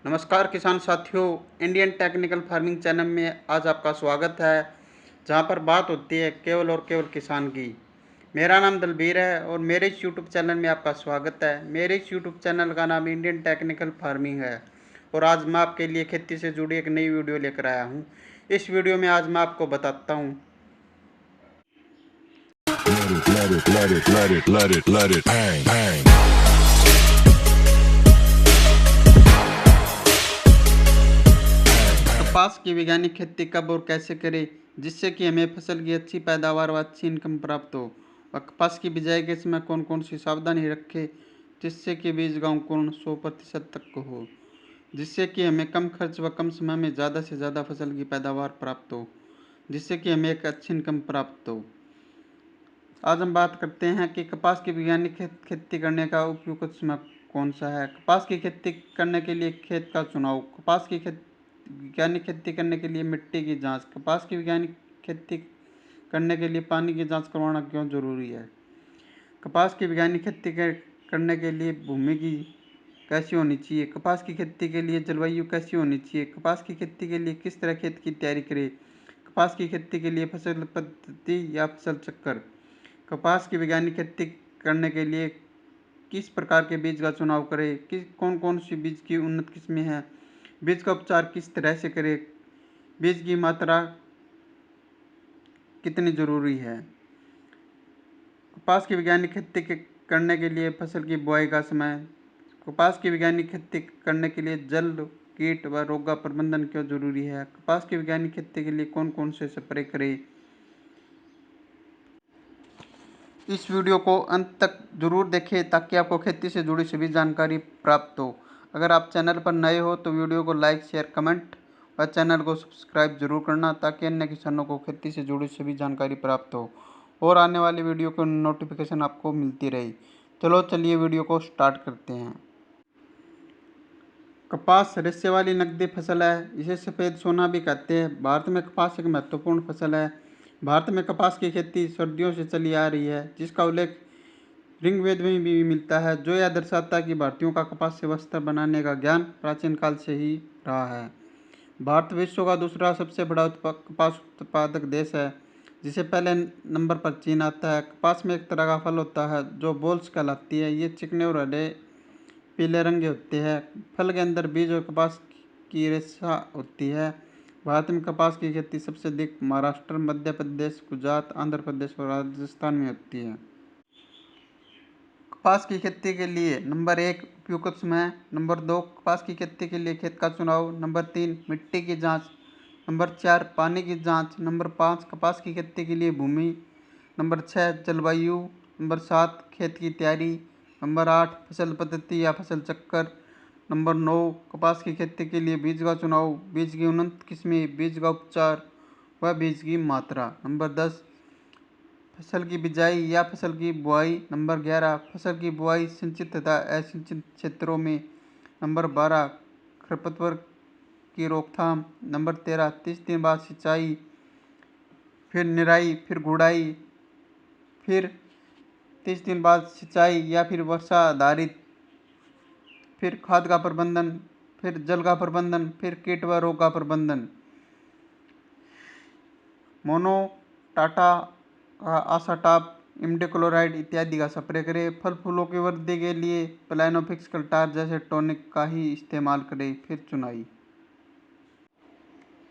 नमस्कार किसान साथियों, इंडियन टेक्निकल फार्मिंग चैनल में आज आपका स्वागत है, जहां पर बात होती है केवल और केवल किसान की। मेरा नाम दलबीर है और मेरे इस यूट्यूब चैनल में आपका स्वागत है। मेरे इस यूट्यूब चैनल का नाम इंडियन टेक्निकल फार्मिंग है और आज मैं आपके लिए खेती से जुड़ी एक नई वीडियो लेकर आया हूं। इस वीडियो में आज मैं आपको बताता हूं bang, bang. कपास की वैज्ञानिक खेती कब और कैसे करें, जिससे कि हमें फसल की अच्छी पैदावार व अच्छी इनकम प्राप्त हो। और कपास की बिजाई के समय कौन कौन सी सावधानी रखें, जिससे कि बीज का अंकुरण 100% तक को हो, जिससे कि हमें कम खर्च व कम समय में ज़्यादा से ज़्यादा फसल की पैदावार प्राप्त हो, जिससे कि हमें एक अच्छी इनकम प्राप्त हो। आज हम बात करते हैं कि कपास की वैज्ञानिक खेती करने का उपयुक्त समय कौन सा है। कपास की खेती करने के लिए खेत का चुनाव। कपास की वैज्ञानिक खेती करने के लिए मिट्टी की जांच। कपास की वैज्ञानिक खेती करने के लिए पानी की जांच करवाना क्यों जरूरी है। कपास की वैज्ञानिक खेती करने के लिए भूमि की कैसी होनी चाहिए। कपास की खेती के लिए जलवायु कैसी होनी चाहिए। कपास की खेती के लिए किस तरह खेत की तैयारी करें। कपास की खेती के लिए फसल पद्धति या फसल चक्कर। कपास की वैज्ञानिक खेती करने के लिए किस प्रकार के बीज का चुनाव करें, किस कौन कौन सी बीज की उन्नत किस्में हैं, बीज का उपचार किस तरह से करें, बीज की मात्रा कितनी ज़रूरी है। कपास की वैज्ञानिक खेती करने के लिए फसल की बुआई का समय। कपास की वैज्ञानिक खेती करने के लिए जल, कीट व रोग का प्रबंधन क्यों जरूरी है। कपास की वैज्ञानिक खेती के लिए कौन कौन से स्प्रे करें। इस वीडियो को अंत तक जरूर देखें ताकि आपको खेती से जुड़ी सभी जानकारी प्राप्त हो। अगर आप चैनल पर नए हो तो वीडियो को लाइक, शेयर, कमेंट व चैनल को सब्सक्राइब जरूर करना ताकि अन्य किसानों को खेती से जुड़ी सभी जानकारी प्राप्त हो और आने वाली वीडियो की नोटिफिकेशन आपको मिलती रहे। चलिए वीडियो को स्टार्ट करते हैं। कपास रेशे वाली नकदी फसल है, इसे सफ़ेद सोना भी कहते हैं। भारत में कपास एक महत्वपूर्ण फसल है। भारत में कपास की खेती सर्दियों से चली आ रही है, जिसका उल्लेख ऋग्वेद में भी मिलता है, जो यह दर्शाता है कि भारतीयों का कपास से वस्त्र बनाने का ज्ञान प्राचीन काल से ही रहा है। भारत विश्व का दूसरा सबसे बड़ा कपास उत्पादक देश है, जिसे पहले नंबर पर चीन आता है। कपास में एक तरह का फल होता है जो बोल्स कहलाती है। ये चिकने और हरे पीले रंग के होते हैं। फल के अंदर बीज और कपास की रेशा होती है। भारत में कपास की खेती सबसे अधिक महाराष्ट्र, मध्य प्रदेश, गुजरात, आंध्र प्रदेश और राजस्थान में होती है। कपास की खेती के लिए नंबर 1 उपयुक्त समय। नंबर 2 कपास की खेती के लिए खेत का चुनाव। नंबर 3 मिट्टी की जांच। नंबर 4 पानी की जांच। नंबर 5 कपास की खेती के लिए भूमि। नंबर 6 जलवायु। नंबर 7 खेत की तैयारी। नंबर 8 फसल पद्धति या फसल चक्कर। नंबर 9 कपास की खेती के लिए बीज का चुनाव, बीज की उन्नत किस्में, बीज का उपचार व बीज की मात्रा। नंबर 10 फसल की बिजाई या फसल की बुआई। नंबर 11 फसल की बुआई सिंचित तथा असिंचित क्षेत्रों में। नंबर 12 खरपतवार की रोकथाम। नंबर 13 30 दिन बाद सिंचाई, फिर निराई, फिर गुड़ाई, फिर 30 दिन बाद सिंचाई या फिर वर्षा आधारित, फिर खाद का प्रबंधन, फिर जल का प्रबंधन, फिर कीट व रोग का प्रबंधन। मोनो, टाटा, आसाटाप, इमिडाक्लोप्रिड इत्यादि का स्प्रे करें। फल फूलों की वृद्धि के लिए प्लानोफिक्स कल्टार जैसे टॉनिक का ही इस्तेमाल करें। फिर चुनाई।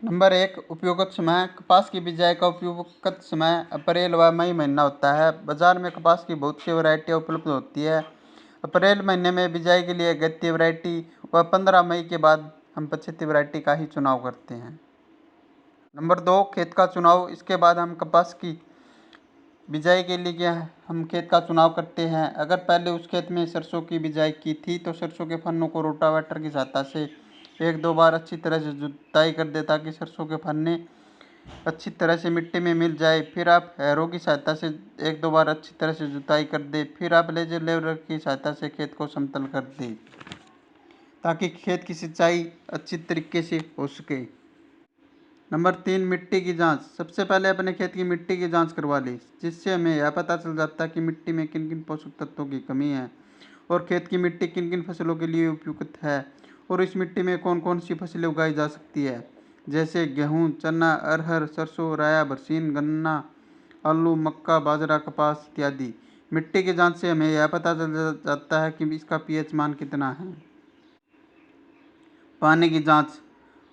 नंबर 1 उपयुक्त समय। कपास की बिजाई का उपयुक्त समय अप्रैल व मई महीना होता है। बाजार में कपास की बहुत सी वैरायटियाँ उपलब्ध होती है। अप्रैल महीने में बिजाई के लिए अगत्य वैरायटी व 15 मई के बाद हम पछेती वैरायटी का ही चुनाव करते हैं। नंबर 2 खेत का चुनाव। इसके बाद हम कपास की बिजाई के लिए हम खेत का चुनाव करते हैं। अगर पहले उस खेत में सरसों की बिजाई की थी तो सरसों के फन्नों को रोटावेटर की सहायता से 1-2 बार अच्छी तरह से जुताई कर दे ताकि सरसों के फन्ने अच्छी तरह से मिट्टी में मिल जाए। फिर आप हैरो की सहायता से 1-2 बार अच्छी तरह से जुताई कर दे। फिर आप लेजर लेवलर की सहायता से खेत को समतल कर दें ताकि खेत की सिंचाई अच्छी तरीके से हो सके। नंबर 3 मिट्टी की जांच। सबसे पहले अपने खेत की मिट्टी की जांच करवा लें, जिससे हमें यह पता चल जाता है कि मिट्टी में किन किन पोषक तत्वों की कमी है और खेत की मिट्टी किन किन फसलों के लिए उपयुक्त है और इस मिट्टी में कौन कौन सी फसलें उगाई जा सकती है, जैसे गेहूँ, चना, अरहर, सरसों, राया, बरसीन, गन्ना, आलू, मक्का, बाजरा, कपास इत्यादि। मिट्टी की जांच से हमें यह पता चल जाता है कि इसका पीएच मान कितना है। पानी की जांच।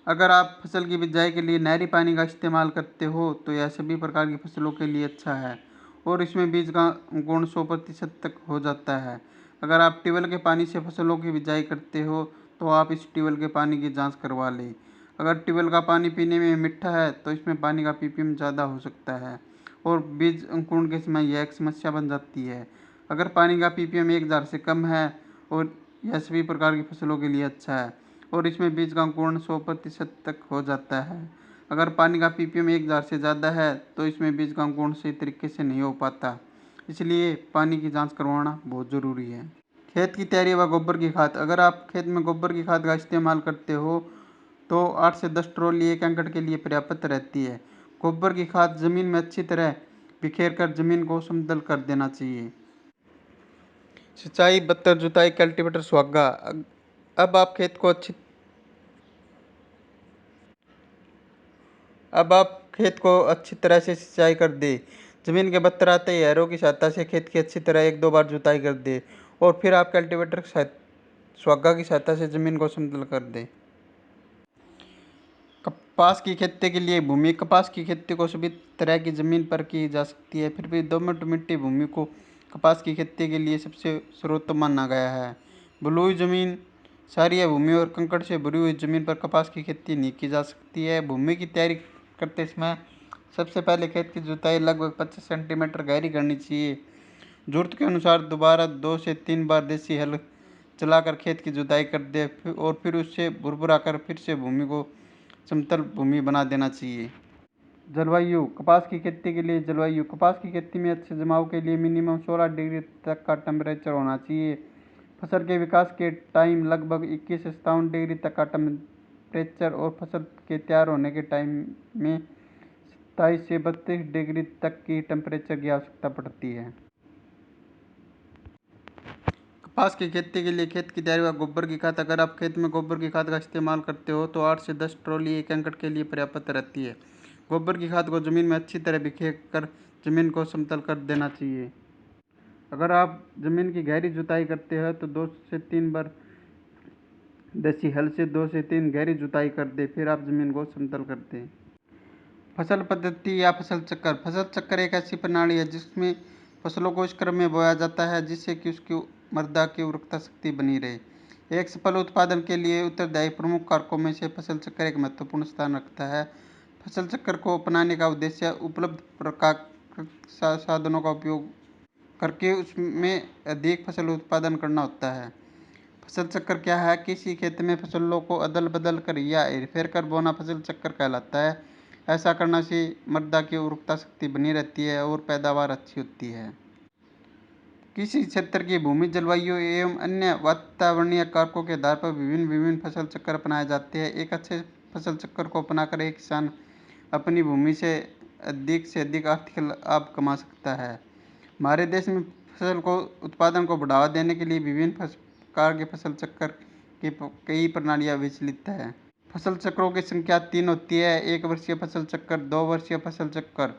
अगर आप फसल की बिजाई के लिए नहरी पानी का इस्तेमाल करते हो तो यह सभी प्रकार की फसलों के लिए अच्छा है और इसमें बीज का अंकुरण 100% तक हो जाता है। अगर आप ट्यूबवेल के पानी से फसलों की बिजाई करते हो तो आप इस ट्यूबवेल के पानी की जांच करवा लें। अगर ट्यूबवेल का पानी पीने में मीठा है तो इसमें पानी का पीपीएम ज़्यादा हो सकता है और बीज अंकुरण के समय यह एक समस्या बन जाती है। अगर पानी का पीपीएम 1000 से कम है और यह सभी प्रकार की फसलों के लिए अच्छा है और इसमें बीज का अंकुरण 100% तक हो जाता है। अगर पानी का पीपीएम 1000 से ज़्यादा है तो इसमें बीज का अंकुरण सही तरीके से नहीं हो पाता, इसलिए पानी की जांच करवाना बहुत ज़रूरी है। खेत की तैयारी व गोबर की खाद। अगर आप खेत में गोबर की खाद का इस्तेमाल करते हो तो 8 से 10 ट्रॉली 1 एकड़ के लिए पर्याप्त रहती है। गोबर की खाद जमीन में अच्छी तरह बिखेर कर जमीन को समतल कर देना चाहिए। सिंचाई, बत्तर, जुताई, कल्टीवेटर, सुहागा। अब आप खेत को अच्छी अब आप खेत को अच्छी तरह से सिंचाई कर दें। जमीन के बत्तर आते ही हैरों की सहायता से खेत की अच्छी तरह 1-2 बार जुताई कर दें और फिर आप कल्टीवेटर सुहागा की सहायता से जमीन को समतल कर दें। कपास की खेती के लिए भूमि। कपास की खेती को सभी तरह की जमीन पर की जा सकती है, फिर भी दोमट मिट्टी भूमि को कपास की खेती के लिए सबसे सर्वोत्तम माना गया है। बलुई जमीन, क्षारीय भूमि और कंकड़ से भरी हुई जमीन पर कपास की खेती नहीं की जा सकती है। भूमि की तैयारी करते समय सबसे पहले खेत की जुताई लगभग 25 सेंटीमीटर गहरी करनी चाहिए। जरूरत के अनुसार दोबारा 2 से 3 बार देसी हल चलाकर खेत की जुताई कर दे और फिर उससे भुरभुरा कर फिर से भूमि को समतल भूमि बना देना चाहिए। जलवायु। कपास की खेती के लिए जलवायु। कपास की खेती में अच्छे जमाव के लिए मिनिमम 16 डिग्री तक का टेम्परेचर होना चाहिए। फसल के विकास के टाइम लगभग 21 से 57 डिग्री तक का टेम्परेचर और फसल के तैयार होने के टाइम में 27 से 32 डिग्री तक की टेम्परेचर की आवश्यकता पड़ती है। कपास की खेती के लिए खेत की तैयारी व गोबर की खाद। अगर आप खेत में गोबर की खाद का इस्तेमाल करते हो तो 8 से 10 ट्रॉली 1 एकड़ के लिए पर्याप्त रहती है। गोबर की खाद को जमीन में अच्छी तरह बिखेर कर जमीन को समतल कर देना चाहिए। अगर आप जमीन की गहरी जुताई करते हैं तो 2 से 3 बार देसी हल से 2 से 3 गहरी जुताई कर दे, फिर आप जमीन को समतल कर दें। फसल पद्धति या फसल चक्र। फसल चक्र एक ऐसी प्रणाली है जिसमें फसलों को इस क्रम में बोया जाता है जिससे कि उसकी मृदा की उर्वरकता शक्ति बनी रहे। एक सफल उत्पादन के लिए उत्तरदायी प्रमुख कारकों में से फसल चक्र एक महत्वपूर्ण स्थान रखता है। फसल चक्र को अपनाने का उद्देश्य उपलब्ध प्राकृतिक साधनों का उपयोग करके उसमें अधिक फसल उत्पादन करना होता है। फसल चक्र क्या है? किसी खेत में फसलों को अदल बदल कर या हेरफेर कर बोना फसल चक्र कहलाता है। ऐसा करने से मृदा की उर्वरकता शक्ति बनी रहती है और पैदावार अच्छी होती है। किसी क्षेत्र की भूमि, जलवायु एवं अन्य वातावरणीय कारकों के आधार पर विभिन्न फसल चक्र अपनाए जाते हैं। एक अच्छे फसल चक्र को अपनाकर एक किसान अपनी भूमि से अधिक आर्थिक लाभ कमा सकता है। हमारे देश में फसल को उत्पादन को बढ़ावा देने के लिए विभिन्न प्रकार के फसल चक्र की कई प्रणालियाँ विचलित है। फसल चक्रों की संख्या 3 होती है: 1 वर्षीय फसल चक्र, 2 वर्षीय फसल चक्र।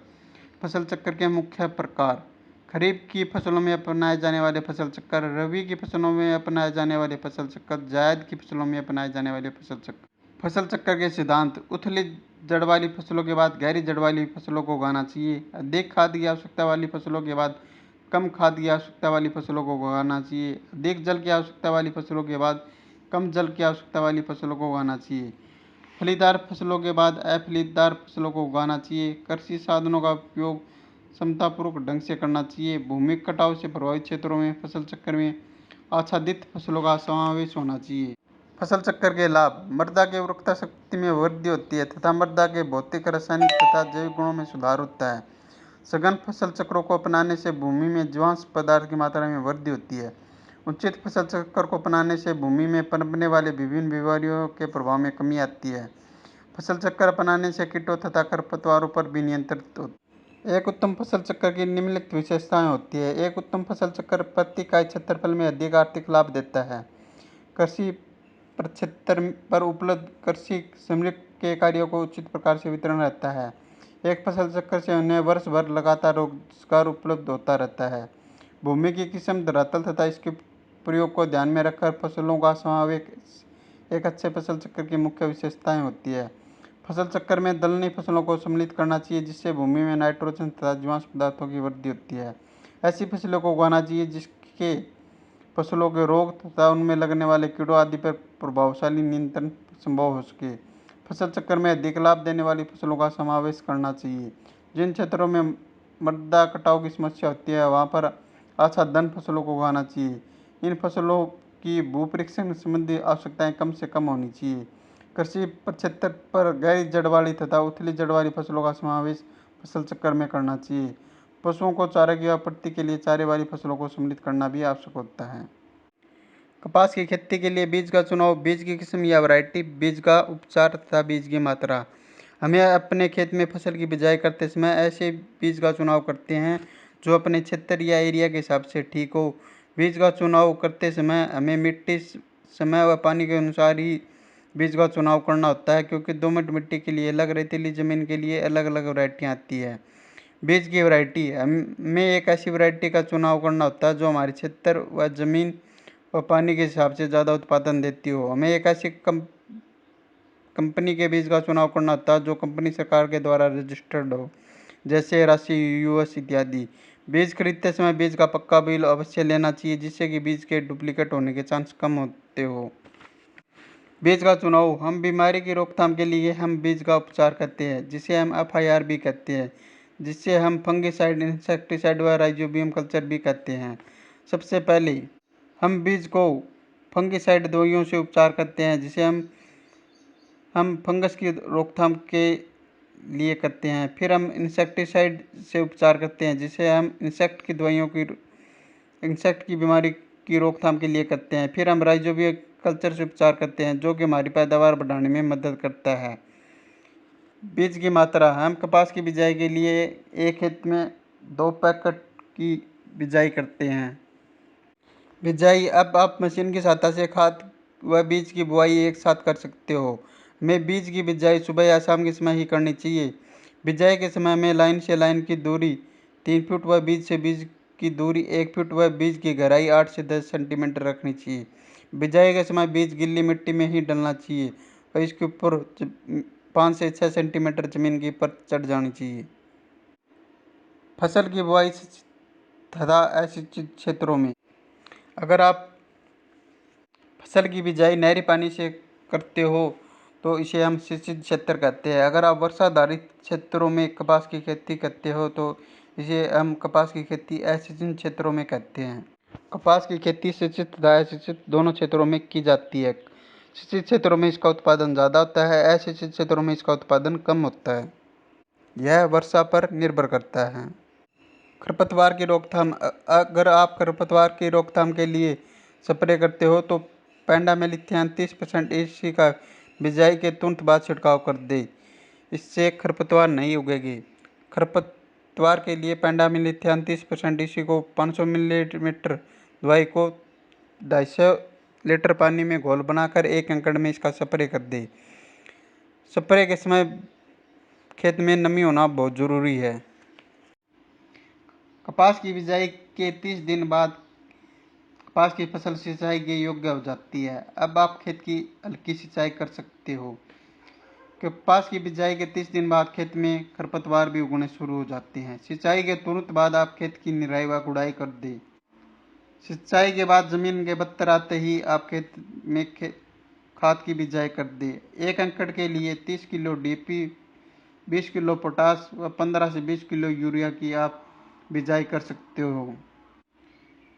फसल चक्र के मुख्य प्रकार: खरीफ की फसलों में अपनाए जाने वाले फसल चक्र, रबी की फसलों में अपनाए जाने वाले फसल चक्र, जायद की फसलों में अपनाए जाने वाले फसल चक्र। फसल चक्र के सिद्धांत: उथली जड़ वाली फसलों के बाद गहरी जड़ वाली फसलों को उगाना चाहिए। अधिक खाद की आवश्यकता वाली फसलों के बाद कम खाद की आवश्यकता वाली फसलों को उगाना चाहिए। अधिक जल की आवश्यकता वाली फसलों के बाद कम जल की आवश्यकता वाली फसलों को उगाना चाहिए। फलीदार फसलों के बाद अफलीदार फसलों को उगाना चाहिए। कृषि साधनों का उपयोग समतापूर्वक ढंग से करना चाहिए। भूमि कटाव से प्रभावित क्षेत्रों में फसल चक्र में आच्छादित फसलों का समावेश होना चाहिए। फसल चक्र के लाभ: मृदा की उर्वरकता शक्ति में वृद्धि होती है तथा मृदा के भौतिक, रासायनिक तथा जैविक गुणों में सुधार होता है। सघन फसल चक्रों को अपनाने से भूमि में जीवांश पदार्थ की मात्रा में वृद्धि होती है। उचित फसल चक्र को अपनाने से भूमि में पनपने वाले विभिन्न बीमारियों के प्रभाव में कमी आती है। फसल चक्र अपनाने से कीटों तथा खरपतवारों पर भी नियंत्रित होता है। एक उत्तम फसल चक्र की निम्नलिखित विशेषताएं होती है। एक उत्तम फसल चक्र प्रति इकाई क्षेत्रफल में अधिक आर्थिक लाभ देता है। कृषि 75 पर उपलब्ध कृषि श्रमिक के कार्यों को उचित प्रकार से वितरण रहता है। एक फसल चक्र से उन्हें वर्ष भर लगातार रोजगार उपलब्ध होता रहता है। भूमि की किस्म, धरातल तथा इसके प्रयोग को ध्यान में रखकर फसलों का समावेश एक अच्छे फसल चक्र की मुख्य विशेषताएं होती है। फसल चक्र में दलहनी फसलों को सम्मिलित करना चाहिए, जिससे भूमि में नाइट्रोजन तथा जीवाश्म पदार्थों की वृद्धि होती है। ऐसी फसलों को उगाना चाहिए जिसके फसलों के रोग तथा उनमें लगने वाले कीड़ों आदि पर प्रभावशाली नियंत्रण संभव हो सके। फसल चक्र में अधिक लाभ देने वाली फसलों का समावेश करना चाहिए। जिन क्षेत्रों में मृदा कटाव की समस्या होती है वहाँ पर आच्छादन फसलों को उगाना चाहिए। इन फसलों की भूपरीक्षण संबंधी आवश्यकताएं कम से कम होनी चाहिए। कृषि प्रक्षेत्र पर गहरी जड़ वाली तथा उथली जड़ वाली फसलों का समावेश फसल चक्र में करना चाहिए। पशुओं को चारे की आपूर्ति के लिए चारे वाली फसलों को सम्मिलित करना भी आवश्यक होता है। कपास की खेती के लिए बीज का चुनाव, बीज की किस्म या वैरायटी, बीज का उपचार तथा बीज की मात्रा। हमें अपने खेत में फसल की बिजाई करते समय ऐसे बीज का चुनाव करते हैं जो अपने क्षेत्र या एरिया के हिसाब से ठीक हो। बीज का चुनाव करते समय हमें मिट्टी, समय व पानी के अनुसार ही बीज का चुनाव करना होता है, क्योंकि दोमट मिट्टी के लिए अलग, रेतीली ज़मीन के लिए अलग अलग वैरायटियाँ आती है। बीज की वैरायटी, हमें एक ऐसी वैरायटी का चुनाव करना होता है जो हमारे क्षेत्र व ज़मीन व पानी के हिसाब से ज़्यादा उत्पादन देती हो। हमें एक ऐसी कंपनी के बीज का चुनाव करना होता है जो कंपनी सरकार के द्वारा रजिस्टर्ड हो, जैसे राशि, यूएस इत्यादि। बीज खरीदते समय बीज का पक्का बिल अवश्य लेना चाहिए, जिससे कि बीज के डुप्लीकेट होने के चांस कम होते हो। बीज का चुनाव, हम बीमारी की रोकथाम के लिए हम बीज का उपचार करते हैं, जिसे हम FIR भी कहते हैं, जिससे हम फंगिसाइड, इंसेक्टिसाइड व राइजोबियम कल्चर भी कहते हैं। सबसे पहले हम बीज को फंगिसाइड दवाइयों से उपचार करते हैं, जिसे हम फंगस की रोकथाम के लिए करते हैं। फिर हम इंसेक्टिसाइड से उपचार करते हैं, जिसे हम इंसेक्ट की बीमारी की रोकथाम के लिए करते हैं। फिर हम राइजोबियम कल्चर से उपचार करते हैं, जो कि हमारी पैदावार बढ़ाने में मदद करता है। बीज की मात्रा, हम कपास की बिजाई के लिए एक खेत में 2 पैकेट की बिजाई करते हैं। बिजाई, अब आप मशीन की सहायता से खाद व बीज की बुआई एक साथ कर सकते हो। हमें बीज की बिजाई सुबह या शाम के समय ही करनी चाहिए। बिजाई के समय में लाइन से लाइन की दूरी 3 फुट व बीज से बीज की दूरी 1 फुट व बीज की गहराई 8 से 10 सेंटीमीटर रखनी चाहिए। बिजाई के समय बीज गिल्ली मिट्टी में ही डलना चाहिए और इसके ऊपर 5 से 6 सेंटीमीटर जमीन की परत चढ़ जानी चाहिए। फसल की बुआई तथा असिंचित क्षेत्रों में, अगर आप फसल की बिजाई नहरी पानी से करते हो तो इसे हम सिंचित क्षेत्र कहते हैं। अगर आप वर्षाधारित क्षेत्रों में कपास की खेती करते हो तो इसे हम कपास की खेती असिंचित क्षेत्रों में कहते हैं। कपास की खेती सिंचित तथा असिंचित दोनों क्षेत्रों में की जाती है। सिंचित क्षेत्रों में इसका उत्पादन ज़्यादा होता है, असिंचित क्षेत्रों में इसका उत्पादन कम होता है। यह वर्षा पर निर्भर करता है। खरपतवार की रोकथाम, अगर आप खरपतवार की रोकथाम के लिए स्प्रे करते हो तो पेंडामेलिथियान 30% EC का बिजाई के तुरंत बाद छिड़काव कर दे, इससे खरपतवार नहीं उगेगी। खरपतवार के लिए पेंडामेलिथियान 30% EC को 500 मिलीलीटर दवाई को 250 लीटर पानी में घोल बनाकर 1 एकड़ में इसका स्प्रे कर दे। स्प्रे के समय खेत में नमी होना बहुत ज़रूरी है। कपास की बिजाई के 30 दिन बाद कपास की फसल सिंचाई के योग्य हो जाती है। अब आप खेत की हल्की सिंचाई कर सकते हो। कपास की बिजाई के 30 दिन बाद खेत में खरपतवार भी उगने शुरू हो जाते हैं। सिंचाई के तुरंत बाद आप खेत की निराई व गुड़ाई कर दें। सिंचाई के बाद जमीन के बत्तर आते ही आप खेत में खाद की बिजाई कर दें। 1 एकड़ के लिए 30 किलो DAP, 20 किलो पोटास व 15 से 20 किलो यूरिया की आप बिजाई कर सकते हो।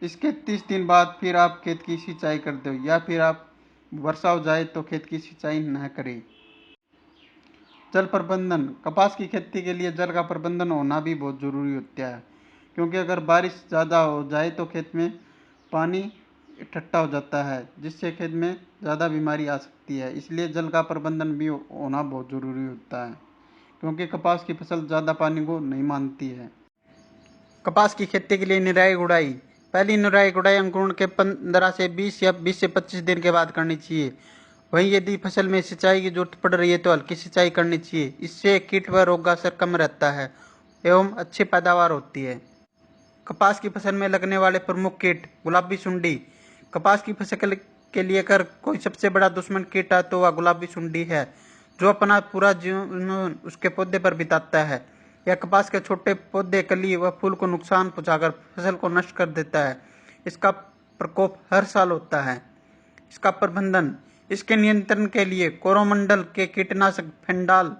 इसके 30 दिन बाद फिर आप खेत की सिंचाई कर दो, या फिर आप वर्षा हो जाए तो खेत की सिंचाई न करें। जल प्रबंधन, कपास की खेती के लिए जल का प्रबंधन होना भी बहुत ज़रूरी होता है, क्योंकि अगर बारिश ज़्यादा हो जाए तो खेत में पानी इकट्ठा हो जाता है, जिससे खेत में ज़्यादा बीमारी आ सकती है। इसलिए जल का प्रबंधन भी होना बहुत ज़रूरी होता है, क्योंकि कपास की फसल ज़्यादा पानी को नहीं मानती है। कपास की खेती के लिए निराई गुड़ाई, पहली निराई गुड़ाई अंकुरण के 15 से 20 या 20 से 25 दिन के बाद करनी चाहिए। वहीं यदि फसल में सिंचाई की जरूरत पड़ रही है तो हल्की सिंचाई करनी चाहिए। इससे कीट व रोग का असर कम रहता है एवं अच्छी पैदावार होती है। कपास की फसल में लगने वाले प्रमुख कीट गुलाबी सुंडी। कपास की फसल के लिए अगर कोई सबसे बड़ा दुश्मन कीट है तो वह गुलाबी सुंडी है, जो अपना पूरा जीवन उसके पौधे पर बिताता है। यह कपास के छोटे पौधे, कली व फूल को नुकसान पहुंचाकर फसल को नष्ट कर देता है। इसका प्रकोप हर साल होता है। इसका प्रबंधन, इसके नियंत्रण के लिए कोरोमंडल के कीटनाशक फेंडाल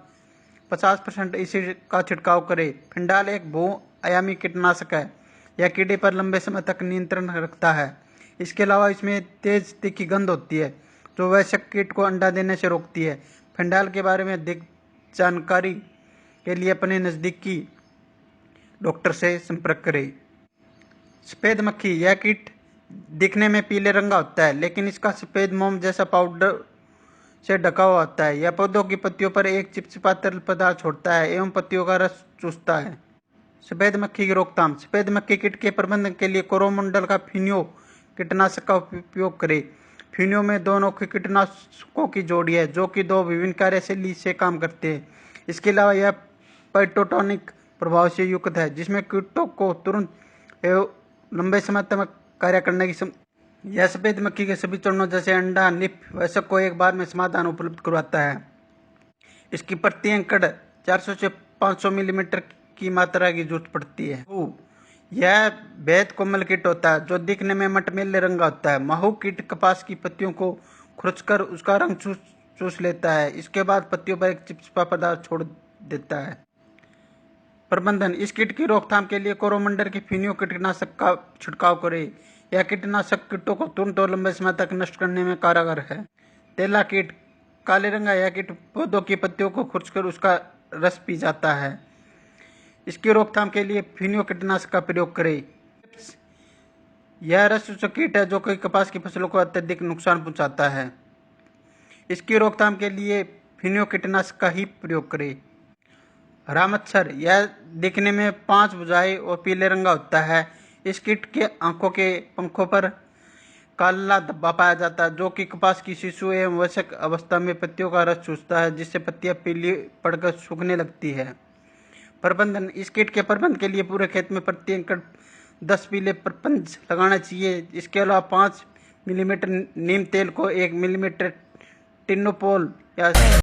50% इसी का छिड़काव करें। फेंडाल एक बहुआयामी कीटनाशक है। यह कीड़े पर लंबे समय तक नियंत्रण रखता है। इसके अलावा इसमें तेज तीखी गंध होती है, जो वयस्क कीट को अंडा देने से रोकती है। फेंडाल के बारे में अधिक जानकारी के लिए अपने नज़दीकी डॉक्टर से संपर्क करें। सफ़ेद मक्खी, यह कीट दिखने में पीले रंग का होता है, लेकिन इसका सफ़ेद मोम जैसा पाउडर से ढका हुआ होता है। यह पौधों की पत्तियों पर एक चिपचिपा तरल पदार्थ छोड़ता है एवं पत्तियों का रस चूसता है। सफ़ेद मक्खी की रोकथाम। सफ़ेद मक्खी कीट के प्रबंधन के लिए कोरोमंडल का फिनियो कीटनाशक का उपयोग करें। फिनियो में दो अनोखे कीटनाशकों की जोड़ी है, जो कि दो विभिन्न कार्यशैली से काम करते हैं। इसके अलावा यह पाइटोटॉनिक प्रभाव से युक्त है, जिसमें कीटों को तुरंत एवं लंबे समय तक कार्य करने की यह सफ़ेद मक्खी के सभी चरणों जैसे अंडा, निप, वयस्क को एक बार में समाधान उपलब्ध करवाता है। इसकी प्रति एकड़ 400 से 500 मिलीमीटर की मात्रा की जरूरत पड़ती है। यह बेहद कोमल कीट होता है, जो दिखने में मटमैले रंग का होता है। महू कीट कपास की पत्तियों को खुरचकर उसका रंग चूस लेता है। इसके बाद पत्तियों पर एक चिपचिपा पदार्थ छोड़ देता है। प्रबंधन, इस कीट की रोकथाम के लिए कोरोमंडल के फिनियो कीटनाशक का छिड़काव करें। यह कीटनाशक कीटों को तुरंत और लंबे समय तक नष्ट करने में कारगर है। तेला कीट, काले रंग का यह कीट पौधों की पत्तियों को खुरचकर उसका रस पी जाता है। इसकी रोकथाम के लिए फिनियो कीटनाशक का प्रयोग करें। यह रस चूसक कीट है, जो कि कपास की फसलों को अत्यधिक नुकसान पहुंचाता है। इसकी रोकथाम के लिए फिनियो कीटनाशक का ही प्रयोग करें। हरा मच्छर, यह दिखने में 5 भुजाएं और पीले रंग का होता है। इस कीट के आंखों के पंखों पर काला धब्बा पाया जाता है, जो कि कपास की शिशु एवं वयस्क अवस्था में पत्तियों का रस चूसता है, जिससे पत्तियां पीली पड़कर सूखने लगती है। प्रबंधन, इस कीट के प्रबंधन के लिए पूरे खेत में प्रति एकड़ 10 पीले प्रपंच लगाना चाहिए। इसके अलावा 5 मिलीमीटर नीम तेल को 1 मिलीमीटर टिनोपोल या